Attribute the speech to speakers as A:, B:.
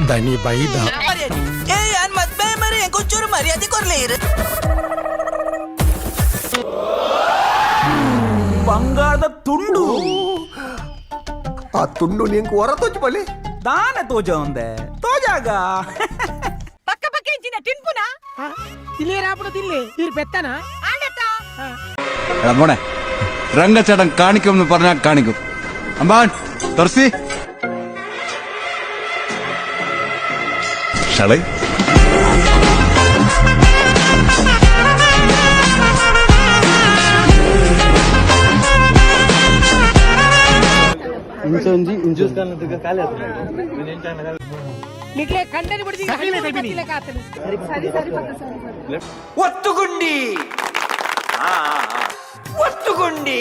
A: ದನಿ ಬೈದ
B: ಮದ್ವೆ ಮರಿ ಕೊಂಚೂರು ಮರ್ಯಾದೆ ಕೊರ್ಲೇ ಇರು.
C: ಬಂಗಾರದ ತುಂಡು
A: ಆ ತುಂಡು ನಿಂಗೆ ಹೊರ ತೋಚ್ ಬಳಿ
C: ದಾನ ತೋಜ ಒಂದೆ ತೋಜಾಗ
D: పక్క పక్క ఇచ్చిన టిన్పునా
E: తిలే రాపుడు తిల్లే ఇరు పెత్తనా
D: ఆడతా
F: മോനെ രംഗച്ചേട്ടൻ കാണിക്കും എന്ന് പറഞ്ഞാൽ കാണിക്കും. അമ്പാൻ തുറസി ഷളൈ
E: నీకులే కండని పడితే తిలే కాతను
B: ಒತ್ತುಗುಂಡಿ ಒತ್ತುಗುಂಡಿ